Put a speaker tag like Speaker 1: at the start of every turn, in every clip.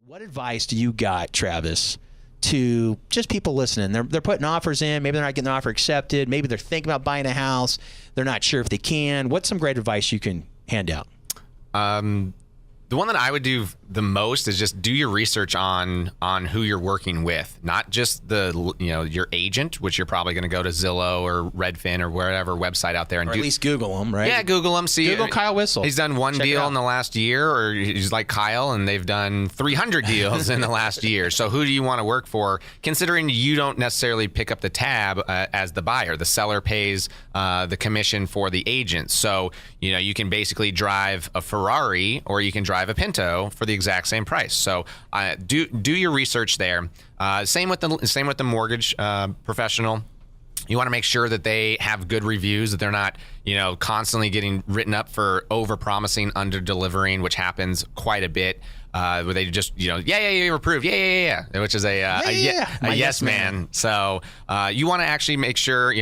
Speaker 1: What advice do you got, Travis, to just people listening? They're putting offers in. Maybe they're not getting the offer accepted. Maybe they're thinking about buying a house. They're not sure if they can. What's some great advice you can hand out?
Speaker 2: The one that I would do the most is just do your research on who you're working with, not just your agent, which you're probably going to go to Zillow or Redfin or wherever website out there and
Speaker 1: or at least Google them, right?
Speaker 2: Yeah, Google them.
Speaker 1: Google Kyle Whissel.
Speaker 2: He's done one deal in the last year, or he's like Kyle, and they've done 300 deals in the last year. So who do you want to work for? Considering you don't necessarily pick up the tab as the buyer, the seller pays the commission for the agent. So you can basically drive a Ferrari or you can drive a Pinto for the exact same price. So do your research there. Same with the mortgage professional. You want to make sure that they have good reviews, that they're not constantly getting written up for over promising, under delivering, which happens quite a bit. Where they just you're approved, yeah, which is a yes man. So you want to actually make sure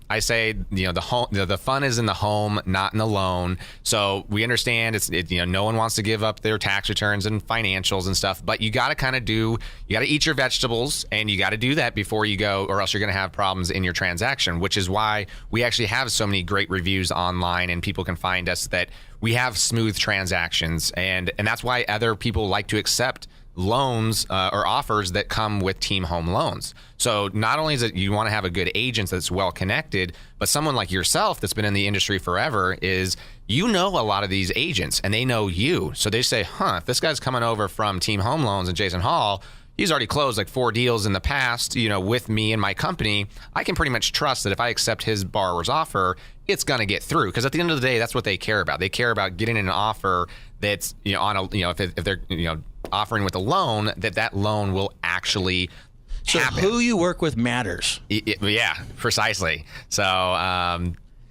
Speaker 2: I say the home, the fun is in the home, not in the loan. So we understand no one wants to give up their tax returns and financials and stuff, but you got to eat your vegetables, and you got to do that before you go, or else you're going to have problems in your transaction. Which is why we actually have so many great reviews online, and people can find us that we have smooth transactions, and that's why other people like to accept loans or offers that come with team home loans. So not only is it you want to have a good agent that's well connected, but someone like yourself that's been in the industry forever is a lot of these agents, and they know you. So they say, if this guy's coming over from Team Home Loans and Jason Hall, he's already closed like 4 deals in the past, with me and my company. I can pretty much trust that if I accept his borrower's offer, it's going to get through. Because at the end of the day, that's what they care about. They care about getting an offer that's, if they're, offering with a loan, that loan will actually happen.
Speaker 1: So who you work with matters.
Speaker 2: Yeah, precisely. So,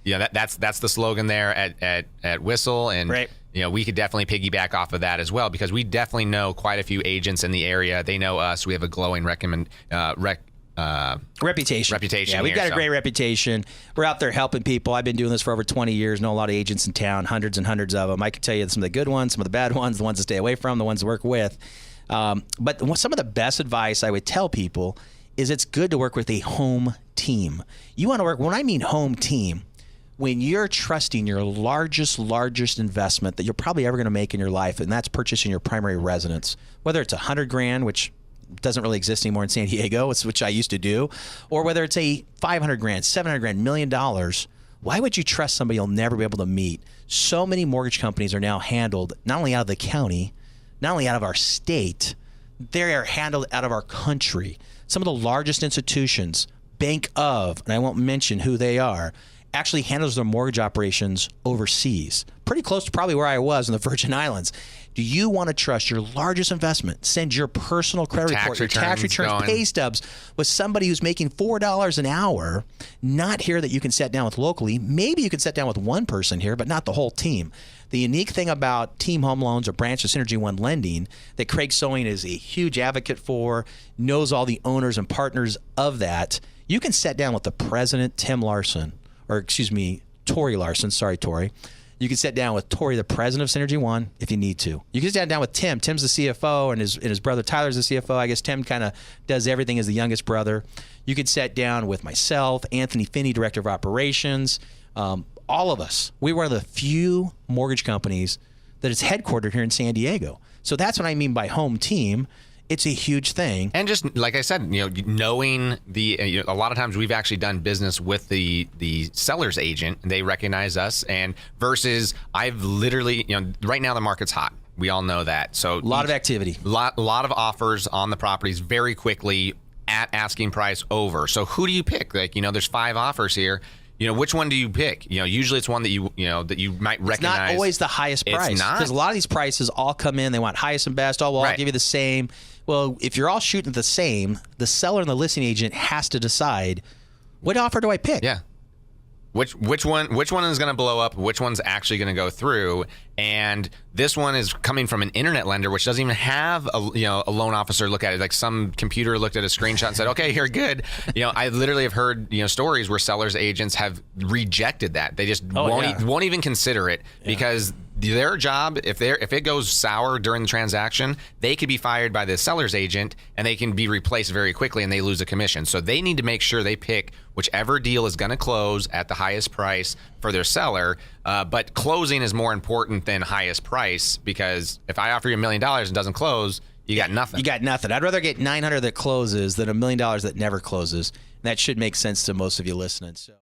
Speaker 2: that's the slogan there at Whissel. And
Speaker 1: right.
Speaker 2: We could definitely piggyback off of that as well, because we definitely know quite a few agents in the area. They know us. We have a glowing reputation.
Speaker 1: Yeah, we've got a great reputation. We're out there helping people. I've been doing this for over 20 years, know a lot of agents in town, hundreds and hundreds of them. I can tell you some of the good ones, some of the bad ones, the ones to stay away from, the ones to work with. But some of the best advice I would tell people is it's good to work with a home team. You want to work, when I mean home team, when you're trusting your largest investment that you're probably ever going to make in your life, and that's purchasing your primary residence, whether it's $100,000, which doesn't really exist anymore in San Diego, which I used to do, or whether it's a $500,000, $700,000, $1 million, why would you trust somebody you'll never be able to meet? So many mortgage companies are now handled not only out of the county, not only out of our state, they are handled out of our country. Some of the largest institutions, Bank of, and I won't mention who they are, actually handles their mortgage operations overseas. Pretty close to probably where I was in the Virgin Islands. Do you want to trust your largest investment? Send your personal credit report, your tax returns, pay stubs with somebody who's making $4 an hour, not here that you can sit down with locally. Maybe you can sit down with one person here, but not the whole team. The unique thing about Team Home Loans or branch of Synergy One Lending that Craig Sewing is a huge advocate for, knows all the owners and partners of that, you can sit down with the president, Tori Larson. Sorry, Tori. You can sit down with Tori, the president of Synergy One, if you need to. You can sit down with Tim. Tim's the CFO, and his brother Tyler's the CFO. I guess Tim kind of does everything as the youngest brother. You could sit down with myself, Anthony Finney, director of operations, all of us. We're one of the few mortgage companies that is headquartered here in San Diego. So that's what I mean by home team. It's a huge thing.
Speaker 2: And just like I said, knowing a lot of times we've actually done business with the seller's agent, and they recognize us. And versus I've literally, right now the market's hot. We all know that. So
Speaker 1: a lot of activity,
Speaker 2: a lot of offers on the properties very quickly at asking price over. So who do you pick? Like, there's 5 offers here. Which one do you pick? Usually it's one that you might recognize.
Speaker 1: It's not always the highest price.
Speaker 2: It's not.
Speaker 1: Because a lot of these prices all come in. They want highest and best. Oh, well, I'll give you the same. Well, if you're all shooting the same, the seller and the listing agent has to decide, what offer do I pick?
Speaker 2: Yeah. Which one is going to blow up? Which one's actually going to go through? And this one is coming from an internet lender, which doesn't even have a loan officer look at it. Like some computer looked at a screenshot and said, "Okay, you're good." I literally have heard stories where sellers agents have rejected that. They just won't even consider it because their job, if it goes sour during the transaction, they could be fired by the seller's agent and they can be replaced very quickly and they lose a commission. So they need to make sure they pick whichever deal is going to close at the highest price for their seller. But closing is more important than highest price, because if I offer you $1 million and it doesn't close, you got nothing.
Speaker 1: You got nothing. I'd rather get 900 that closes than $1 million that never closes. And that should make sense to most of you listening. So.